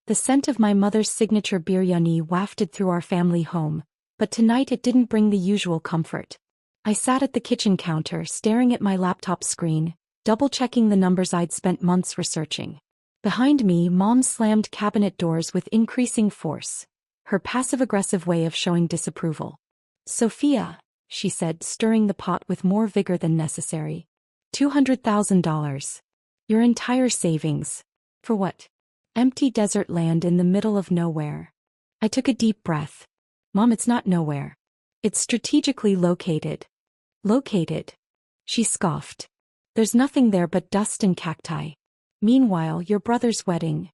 The scent of my mother's signature biryani wafted through our family home, but tonight it didn't bring the usual comfort. I sat at the kitchen counter staring at my laptop screen, double-checking the numbers I'd spent months researching. Behind me, Mom slammed cabinet doors with increasing force, her passive-aggressive way of showing disapproval. "Sophia," she said, stirring the pot with more vigor than necessary. $200,000. Your entire savings. For what? Empty desert land in the middle of nowhere. I took a deep breath. "Mom, it's not nowhere. It's strategically located." "Located?" She scoffed. "There's nothing there but dust and cacti. Meanwhile, your brother's wedding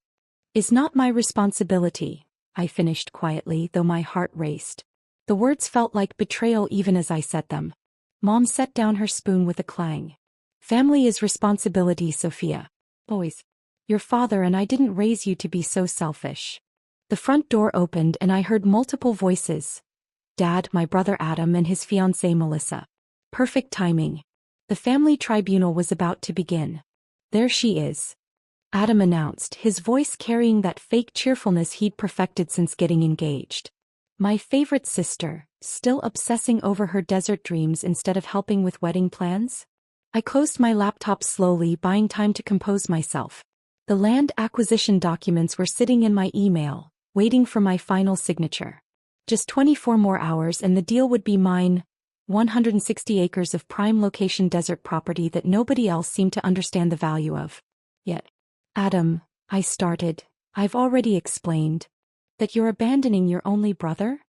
is not my responsibility," I finished quietly, though my heart raced. The words felt like betrayal even as I said them. Mom set down her spoon with a clang. "Family is responsibility, Sophia. Always. Your father and I didn't raise you to be so selfish." The front door opened and I heard multiple voices. Dad, my brother Adam, and his fiancée Melissa. Perfect timing. The family tribunal was about to begin. "There she is," Adam announced, his voice carrying that fake cheerfulness he'd perfected since getting engaged. My favorite sister, still obsessing over her desert dreams instead of helping with wedding plans? I closed my laptop slowly, buying time to compose myself. The land acquisition documents were sitting in my email, waiting for my final signature. Just 24 more hours and the deal would be mine. 160 acres of prime location desert property that nobody else seemed to understand the value of. Yet, "Adam," I started, "I've already explained that you're abandoning your only brother?"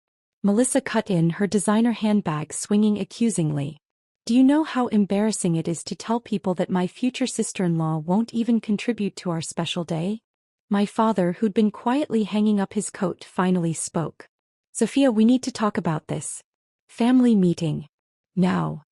Melissa cut in, her designer handbag swinging accusingly. "Do you know how embarrassing it is to tell people that my future sister-in-law won't even contribute to our special day?" My father, who'd been quietly hanging up his coat, finally spoke. "Sophia, we need to talk about this. Family meeting. Now."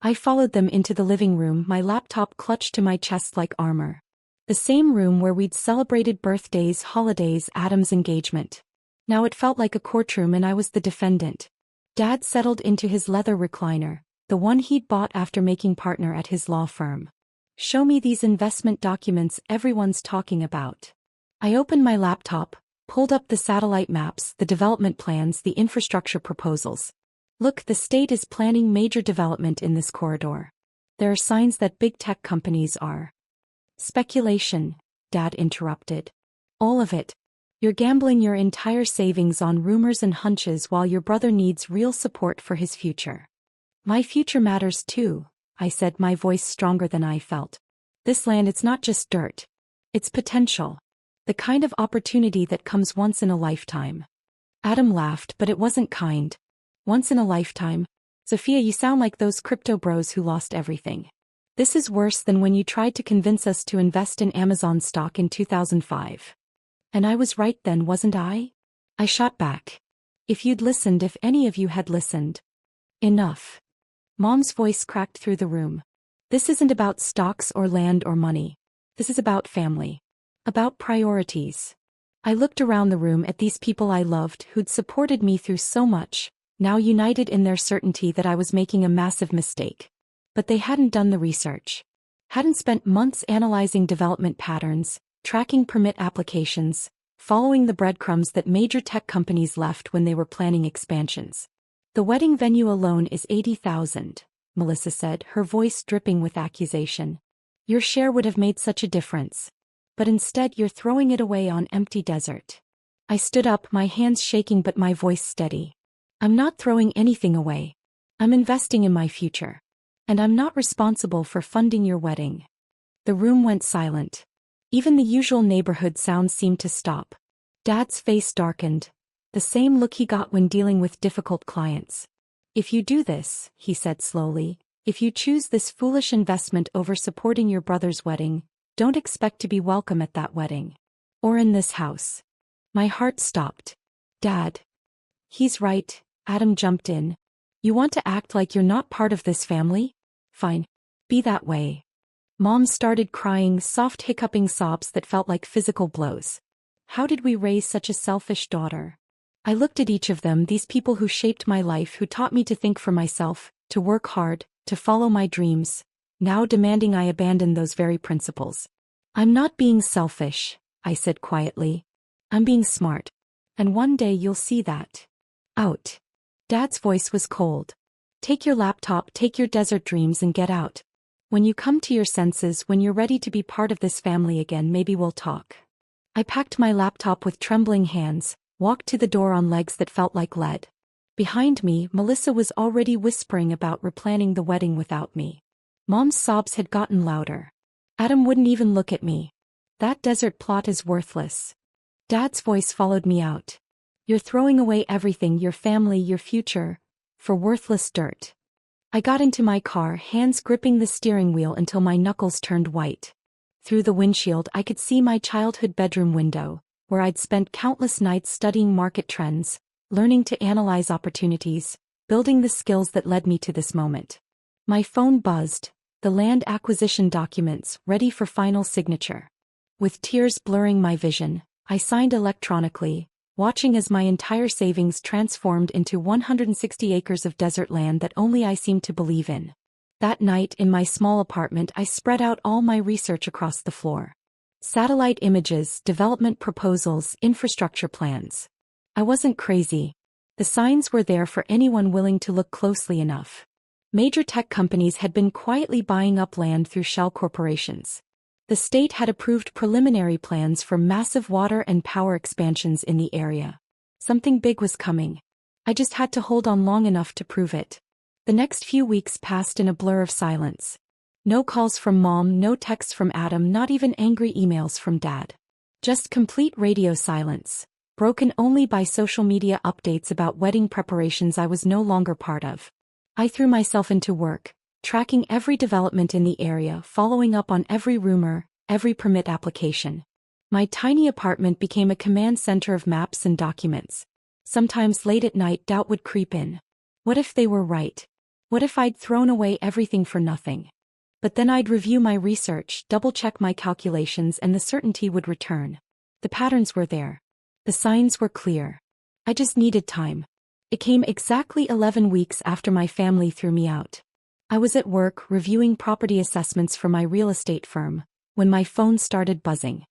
I followed them into the living room, my laptop clutched to my chest like armor. The same room where we'd celebrated birthdays, holidays, Adam's engagement. Now it felt like a courtroom and I was the defendant. Dad settled into his leather recliner, the one he'd bought after making partner at his law firm. "Show me these investment documents everyone's talking about." I opened my laptop, pulled up the satellite maps, the development plans, the infrastructure proposals. "Look, the state is planning major development in this corridor. There are signs that big tech companies are." "Speculation," Dad interrupted. "All of it. You're gambling your entire savings on rumors and hunches while your brother needs real support for his future." "My future matters too," I said, my voice stronger than I felt. "This land, it's not just dirt. It's potential. The kind of opportunity that comes once in a lifetime." Adam laughed, but it wasn't kind. "Once in a lifetime? Sophia, you sound like those crypto bros who lost everything. This is worse than when you tried to convince us to invest in Amazon stock in 2005. And I was right then, wasn't I?" I shot back. "If you'd listened, if any of you had listened." "Enough." Mom's voice cracked through the room. "This isn't about stocks or land or money. This is about family. About priorities." I looked around the room at these people I loved who'd supported me through so much, now united in their certainty that I was making a massive mistake. But they hadn't done the research. Hadn't spent months analyzing development patterns, tracking permit applications, following the breadcrumbs that major tech companies left when they were planning expansions. "The wedding venue alone is $80,000, Melissa said, her voice dripping with accusation. "Your share would have made such a difference. But instead you're throwing it away on empty desert." I stood up, my hands shaking but my voice steady. "I'm not throwing anything away. I'm investing in my future. And I'm not responsible for funding your wedding." The room went silent. Even the usual neighborhood sounds seemed to stop. Dad's face darkened, the same look he got when dealing with difficult clients. "If you do this," he said slowly, "if you choose this foolish investment over supporting your brother's wedding, don't expect to be welcome at that wedding. Or in this house." My heart stopped. "Dad." "He's right," Adam jumped in. "You want to act like you're not part of this family? Fine. Be that way." Mom started crying, soft hiccuping sobs that felt like physical blows. How did we raise such a selfish daughter? I looked at each of them, these people who shaped my life, who taught me to think for myself, to work hard, to follow my dreams, now demanding I abandon those very principles. "I'm not being selfish," I said quietly. I'm being smart. And one day you'll see that. Out. Dad's voice was cold. Take your laptop, take your desert dreams and get out. When you come to your senses, when you're ready to be part of this family again, maybe we'll talk. I packed my laptop with trembling hands, walked to the door on legs that felt like lead. Behind me, Melissa was already whispering about replanning the wedding without me. Mom's sobs had gotten louder. Adam wouldn't even look at me. That desert plot is worthless. Dad's voice followed me out. You're throwing away everything, your family, your future, for worthless dirt. I got into my car, hands gripping the steering wheel until my knuckles turned white. Through the windshield I could see my childhood bedroom window, where I'd spent countless nights studying market trends, learning to analyze opportunities, building the skills that led me to this moment. My phone buzzed, the land acquisition documents ready for final signature. With tears blurring my vision, I signed electronically, watching as my entire savings transformed into 160 acres of desert land that only I seemed to believe in. That night in my small apartment I spread out all my research across the floor. Satellite images, development proposals, infrastructure plans. I wasn't crazy. The signs were there for anyone willing to look closely enough. Major tech companies had been quietly buying up land through shell corporations. The state had approved preliminary plans for massive water and power expansions in the area. Something big was coming. I just had to hold on long enough to prove it. The next few weeks passed in a blur of silence. No calls from Mom, no texts from Adam, not even angry emails from Dad. Just complete radio silence, broken only by social media updates about wedding preparations I was no longer part of. I threw myself into work, tracking every development in the area, following up on every rumor, every permit application. My tiny apartment became a command center of maps and documents. Sometimes late at night doubt would creep in. What if they were right? What if I'd thrown away everything for nothing? But then I'd review my research, double-check my calculations, and the certainty would return. The patterns were there. The signs were clear. I just needed time. It came exactly 11 weeks after my family threw me out. I was at work reviewing property assessments for my real estate firm, when my phone started buzzing.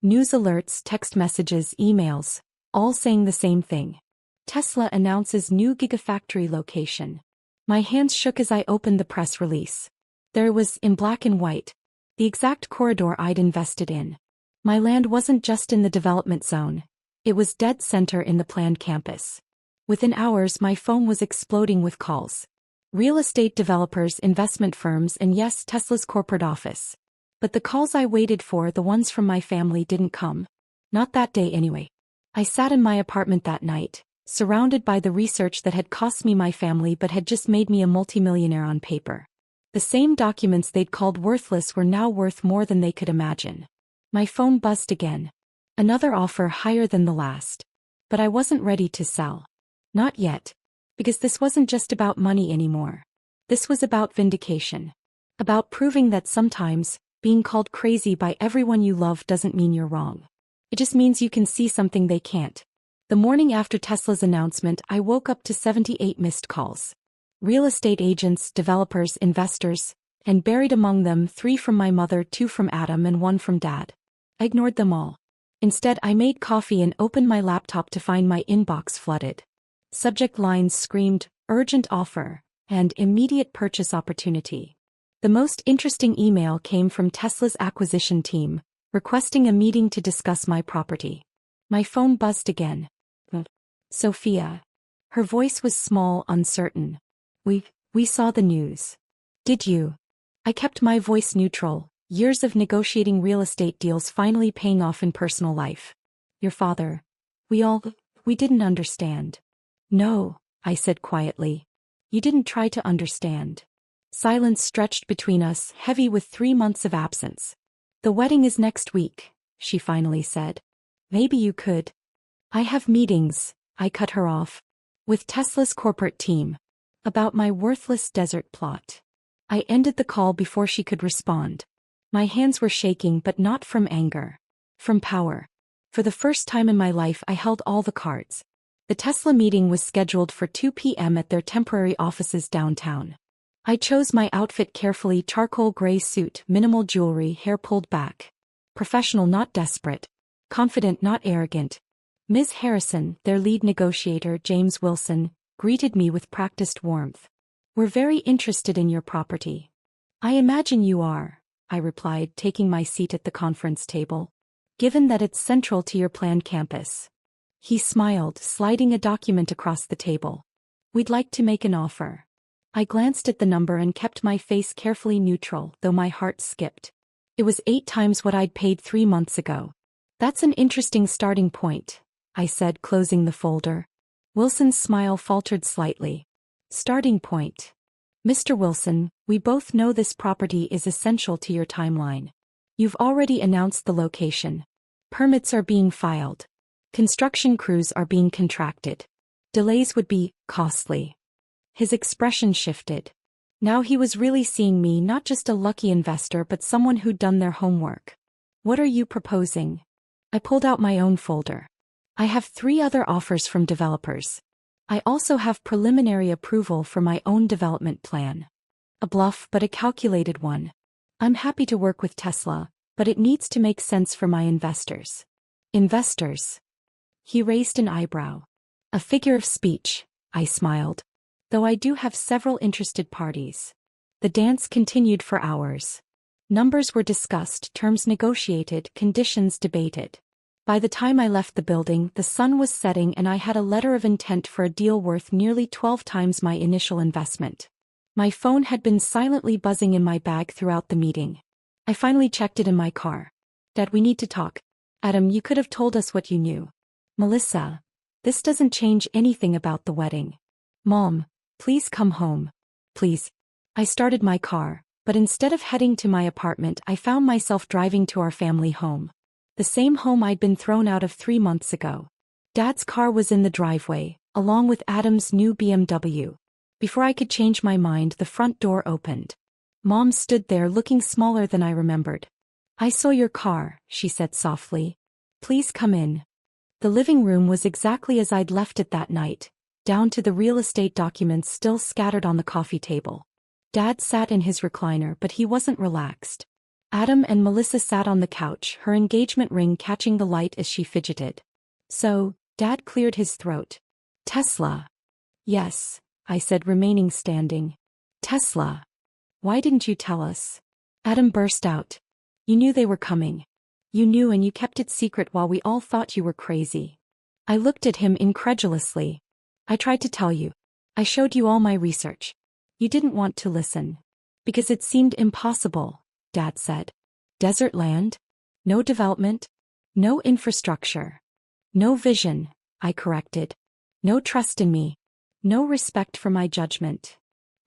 News alerts, text messages, emails, all saying the same thing. Tesla announces new Gigafactory location. My hands shook as I opened the press release. There it was, in black and white, the exact corridor I'd invested in. My land wasn't just in the development zone. It was dead center in the planned campus. Within hours my phone was exploding with calls. Real estate developers, investment firms, and yes, Tesla's corporate office. But the calls I waited for, the ones from my family, didn't come. Not that day anyway. I sat in my apartment that night, surrounded by the research that had cost me my family but had just made me a multimillionaire on paper. The same documents they'd called worthless were now worth more than they could imagine. My phone buzzed again. Another offer higher than the last. But I wasn't ready to sell. Not yet. Because this wasn't just about money anymore. This was about vindication. About proving that sometimes, being called crazy by everyone you love doesn't mean you're wrong. It just means you can see something they can't. The morning after Tesla's announcement, I woke up to 78 missed calls. Real estate agents, developers, investors, and buried among them 3 from my mother, 2 from Adam, and 1 from Dad. I ignored them all. Instead, I made coffee and opened my laptop to find my inbox flooded. Subject lines screamed, urgent offer, and immediate purchase opportunity. The most interesting email came from Tesla's acquisition team, requesting a meeting to discuss my property. My phone buzzed again. Sophia. Her voice was small, uncertain. We saw the news. Did you? I kept my voice neutral, years of negotiating real estate deals finally paying off in personal life. Your father. We didn't understand. No, I said quietly. You didn't try to understand. Silence stretched between us, heavy with 3 months of absence. The wedding is next week, she finally said. Maybe you could. I have meetings, I cut her off. With Tesla's corporate team. About my worthless desert plot. I ended the call before she could respond. My hands were shaking, but not from anger. From power. For the first time in my life I held all the cards. The Tesla meeting was scheduled for 2 p.m. at their temporary offices downtown. I chose my outfit carefully, charcoal gray suit, minimal jewelry, hair pulled back. Professional, not desperate. Confident, not arrogant. Ms. Harrison, their lead negotiator, James Wilson, greeted me with practiced warmth. We're very interested in your property. I imagine you are, I replied, taking my seat at the conference table. Given that it's central to your planned campus. He smiled, sliding a document across the table. We'd like to make an offer. I glanced at the number and kept my face carefully neutral, though my heart skipped. It was 8 times what I'd paid 3 months ago. That's an interesting starting point, I said, closing the folder. Wilson's smile faltered slightly. Starting point. Mr. Wilson, we both know this property is essential to your timeline. You've already announced the location. Permits are being filed. Construction crews are being contracted. Delays would be costly. His expression shifted. Now he was really seeing me not just a lucky investor but someone who'd done their homework. What are you proposing? I pulled out my own folder. I have 3 other offers from developers. I also have preliminary approval for my own development plan. A bluff but a calculated one. I'm happy to work with Tesla, but it needs to make sense for my investors. Investors? He raised an eyebrow. A figure of speech, I smiled. Though I do have several interested parties. The dance continued for hours. Numbers were discussed, terms negotiated, conditions debated. By the time I left the building, the sun was setting and I had a letter of intent for a deal worth nearly 12 times my initial investment. My phone had been silently buzzing in my bag throughout the meeting. I finally checked it in my car. Dad, we need to talk. Adam, you could have told us what you knew. Melissa, this doesn't change anything about the wedding. Mom, please come home. Please. I started my car, but instead of heading to my apartment, I found myself driving to our family home. The same home I'd been thrown out of 3 months ago. Dad's car was in the driveway, along with Adam's new BMW. Before I could change my mind, the front door opened. Mom stood there looking smaller than I remembered. I saw your car, she said softly. Please come in. The living room was exactly as I'd left it that night, down to the real estate documents still scattered on the coffee table. Dad sat in his recliner, but he wasn't relaxed. Adam and Melissa sat on the couch, her engagement ring catching the light as she fidgeted. So, Dad cleared his throat. Tesla. Yes, I said, remaining standing. Tesla. Why didn't you tell us? Adam burst out. You knew they were coming. You knew and you kept it secret while we all thought you were crazy. I looked at him incredulously. I tried to tell you. I showed you all my research. You didn't want to listen. Because it seemed impossible, Dad said. Desert land? No development? No infrastructure. No vision, I corrected. No trust in me. No respect for my judgment.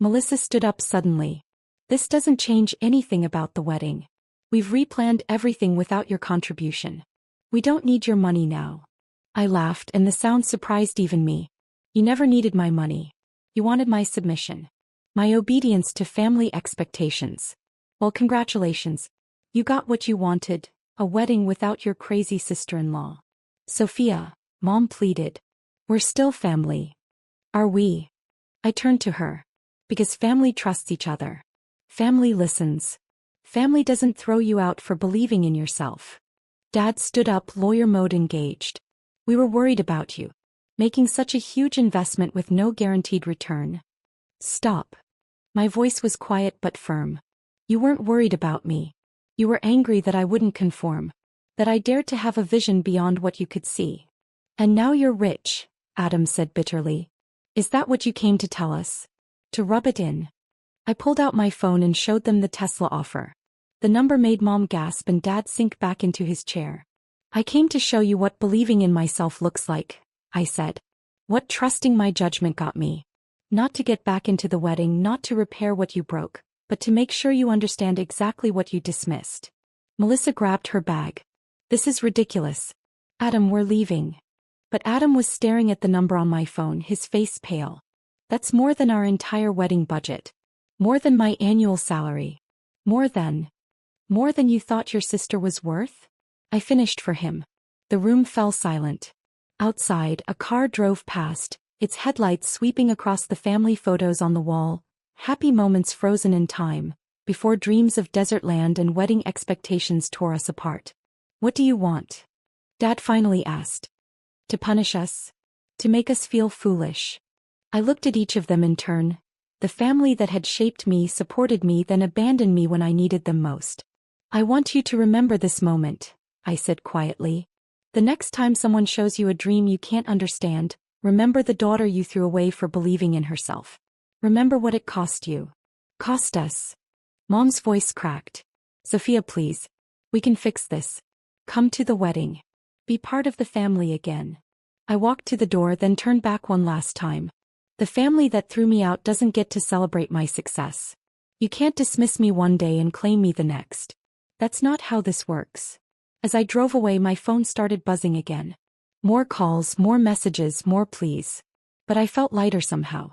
Melissa stood up suddenly. This doesn't change anything about the wedding. We've replanned everything without your contribution. We don't need your money now. I laughed and the sound surprised even me. You never needed my money. You wanted my submission. My obedience to family expectations. Well, congratulations. You got what you wanted, a wedding without your crazy sister-in-law. Sophia, Mom pleaded. We're still family. Are we? I turned to her. Because family trusts each other. Family listens. Family doesn't throw you out for believing in yourself. Dad stood up, lawyer mode engaged. We were worried about you. Making such a huge investment with no guaranteed return. Stop. My voice was quiet but firm. You weren't worried about me. You were angry that I wouldn't conform. That I dared to have a vision beyond what you could see. And now you're rich, Adam said bitterly. Is that what you came to tell us? To rub it in? I pulled out my phone and showed them the Tesla offer. The number made Mom gasp and Dad sink back into his chair. I came to show you what believing in myself looks like, I said. What trusting my judgment got me. Not to get back into the wedding, not to repair what you broke, but to make sure you understand exactly what you dismissed. Melissa grabbed her bag. This is ridiculous. Adam, we're leaving. But Adam was staring at the number on my phone, his face pale. That's more than our entire wedding budget. More than my annual salary. More than you thought your sister was worth? I finished for him. The room fell silent. Outside, a car drove past, its headlights sweeping across the family photos on the wall, happy moments frozen in time, before dreams of desert land and wedding expectations tore us apart. What do you want? Dad finally asked. To punish us? To make us feel foolish? I looked at each of them in turn. The family that had shaped me, supported me, then abandoned me when I needed them most. I want you to remember this moment, I said quietly. The next time someone shows you a dream you can't understand, remember the daughter you threw away for believing in herself. Remember what it cost you. Cost us. Mom's voice cracked. Sophia, please. We can fix this. Come to the wedding. Be part of the family again. I walked to the door, then turned back one last time. The family that threw me out doesn't get to celebrate my success. You can't dismiss me one day and claim me the next. That's not how this works. As I drove away, my phone started buzzing again. More calls, more messages, more pleas. But I felt lighter somehow.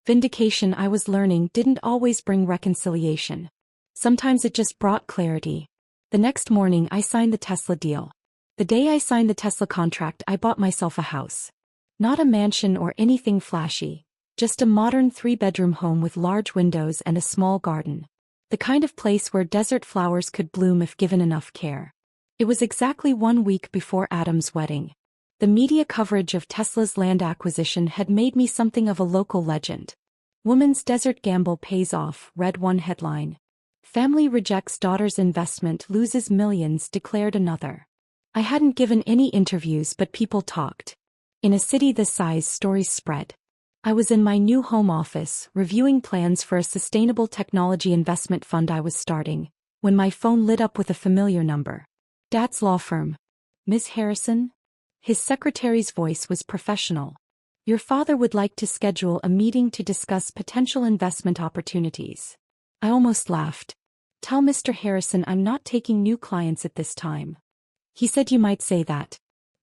Vindication, I was learning, didn't always bring reconciliation. Sometimes it just brought clarity. The next morning I signed the Tesla deal. The day I signed the Tesla contract, I bought myself a house. Not a mansion or anything flashy, just a modern 3-bedroom home with large windows and a small garden. The kind of place where desert flowers could bloom if given enough care. It was exactly 1 week before Adam's wedding. The media coverage of Tesla's land acquisition had made me something of a local legend. Woman's desert gamble pays off, read one headline. Family rejects daughter's investment, loses millions, declared another. I hadn't given any interviews, but people talked. In a city this size, stories spread. I was in my new home office, reviewing plans for a sustainable technology investment fund I was starting, when my phone lit up with a familiar number. Dad's law firm. Ms. Harrison? His secretary's voice was professional. Your father would like to schedule a meeting to discuss potential investment opportunities. I almost laughed. Tell Mr. Harrison I'm not taking new clients at this time. He said you might say that.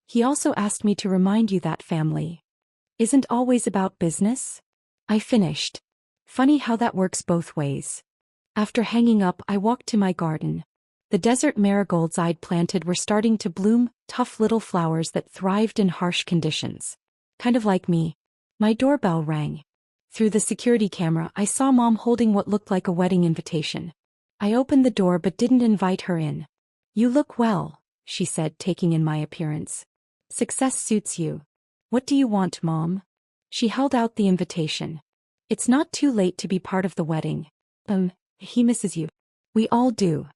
He also asked me to remind you that family isn't always about business. I finished. Funny how that works both ways. After hanging up, I walked to my garden. The desert marigolds I'd planted were starting to bloom, tough little flowers that thrived in harsh conditions. Kind of like me. My doorbell rang. Through the security camera, I saw Mom holding what looked like a wedding invitation. I opened the door but didn't invite her in. You look well, she said, taking in my appearance. Success suits you. What do you want, Mom? She held out the invitation. It's not too late to be part of the wedding. He misses you. We all do.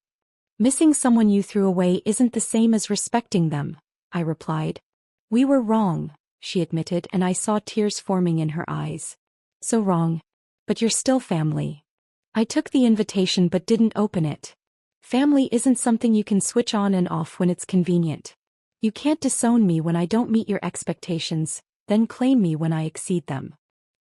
Missing someone you threw away isn't the same as respecting them, I replied. We were wrong, she admitted, and I saw tears forming in her eyes. So wrong. But you're still family. I took the invitation but didn't open it. Family isn't something you can switch on and off when it's convenient. You can't disown me when I don't meet your expectations, then claim me when I exceed them.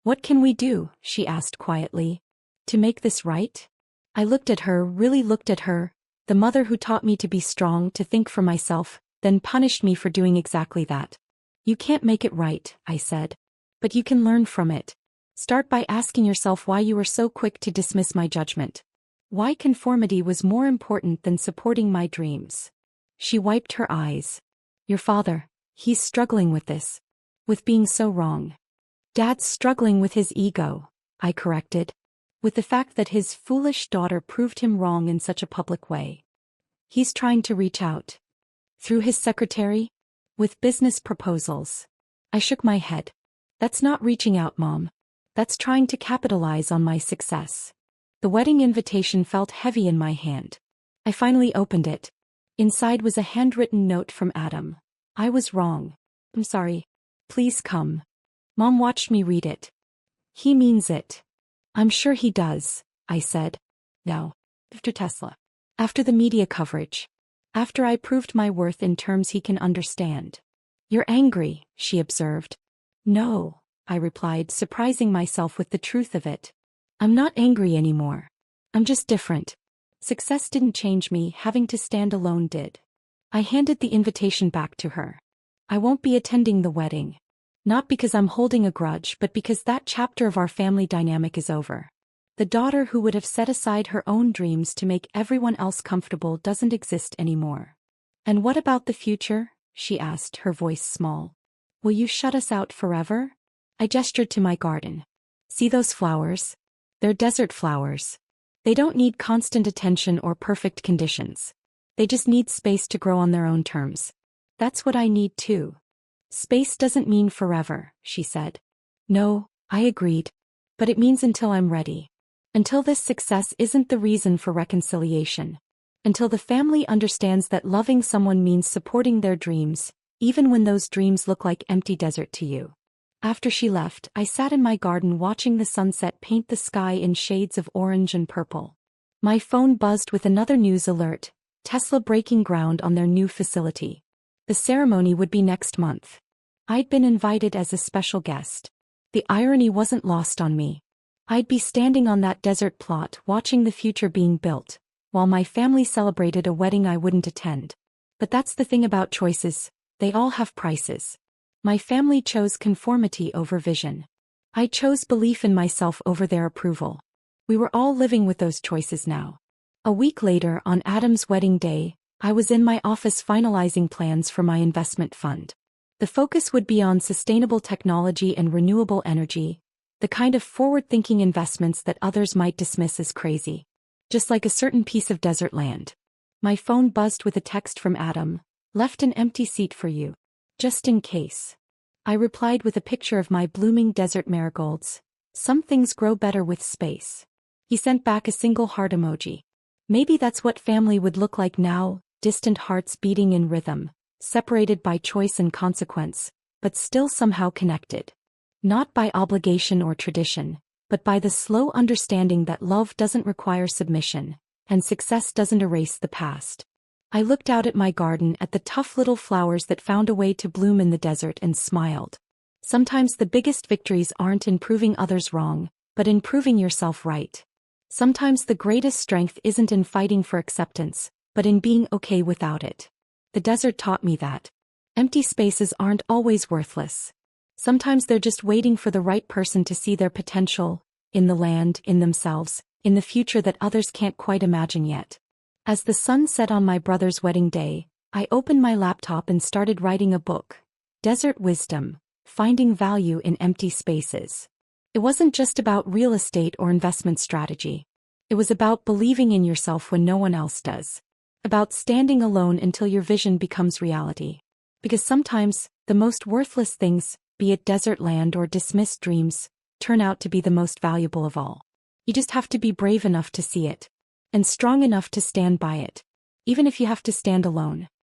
What can we do, she asked quietly, to make this right? I looked at her, really looked at her, the mother who taught me to be strong, to think for myself, then punished me for doing exactly that. You can't make it right, I said. But you can learn from it. Start by asking yourself why you were so quick to dismiss my judgment. Why conformity was more important than supporting my dreams. She wiped her eyes. Your father, he's struggling with this. With being so wrong. Dad's struggling with his ego, I corrected. With the fact that his foolish daughter proved him wrong in such a public way. He's trying to reach out. Through his secretary? With business proposals. I shook my head. That's not reaching out, Mom. That's trying to capitalize on my success. The wedding invitation felt heavy in my hand. I finally opened it. Inside was a handwritten note from Adam. I was wrong. I'm sorry. Please come. Mom watched me read it. He means it. I'm sure he does, I said. No. After Tesla. After the media coverage. After I proved my worth in terms he can understand. You're angry, she observed. No, I replied, surprising myself with the truth of it. I'm not angry anymore. I'm just different. Success didn't change me, having to stand alone did. I handed the invitation back to her. I won't be attending the wedding. Not because I'm holding a grudge, but because that chapter of our family dynamic is over. The daughter who would have set aside her own dreams to make everyone else comfortable doesn't exist anymore. And what about the future? She asked, her voice small. Will you shut us out forever? I gestured to my garden. See those flowers? They're desert flowers. They don't need constant attention or perfect conditions. They just need space to grow on their own terms. That's what I need too. Space doesn't mean forever, she said. No, I agreed. But it means until I'm ready. Until this success isn't the reason for reconciliation. Until the family understands that loving someone means supporting their dreams, even when those dreams look like empty desert to you. After she left, I sat in my garden watching the sunset paint the sky in shades of orange and purple. My phone buzzed with another news alert: Tesla breaking ground on their new facility. The ceremony would be next month. I'd been invited as a special guest. The irony wasn't lost on me. I'd be standing on that desert plot watching the future being built, while my family celebrated a wedding I wouldn't attend. But that's the thing about choices, they all have prices. My family chose conformity over vision. I chose belief in myself over their approval. We were all living with those choices now. A week later, on Adam's wedding day, I was in my office finalizing plans for my investment fund. The focus would be on sustainable technology and renewable energy, the kind of forward-thinking investments that others might dismiss as crazy. Just like a certain piece of desert land. My phone buzzed with a text from Adam: "Left an empty seat for you. Just in case." I replied with a picture of my blooming desert marigolds. "Some things grow better with space." He sent back a single heart emoji. Maybe that's what family would look like now, distant hearts beating in rhythm, separated by choice and consequence, but still somehow connected. Not by obligation or tradition, but by the slow understanding that love doesn't require submission, and success doesn't erase the past. I looked out at my garden at the tough little flowers that found a way to bloom in the desert and smiled. Sometimes the biggest victories aren't in proving others wrong, but in proving yourself right. Sometimes the greatest strength isn't in fighting for acceptance, but in being okay without it. The desert taught me that. Empty spaces aren't always worthless. Sometimes they're just waiting for the right person to see their potential, in the land, in themselves, in the future that others can't quite imagine yet. As the sun set on my brother's wedding day, I opened my laptop and started writing a book, Desert Wisdom: Finding Value in Empty Spaces. It wasn't just about real estate or investment strategy. It was about believing in yourself when no one else does. About standing alone until your vision becomes reality. Because sometimes, the most worthless things, be it desert land or dismissed dreams, turn out to be the most valuable of all. You just have to be brave enough to see it. And strong enough to stand by it. Even if you have to stand alone.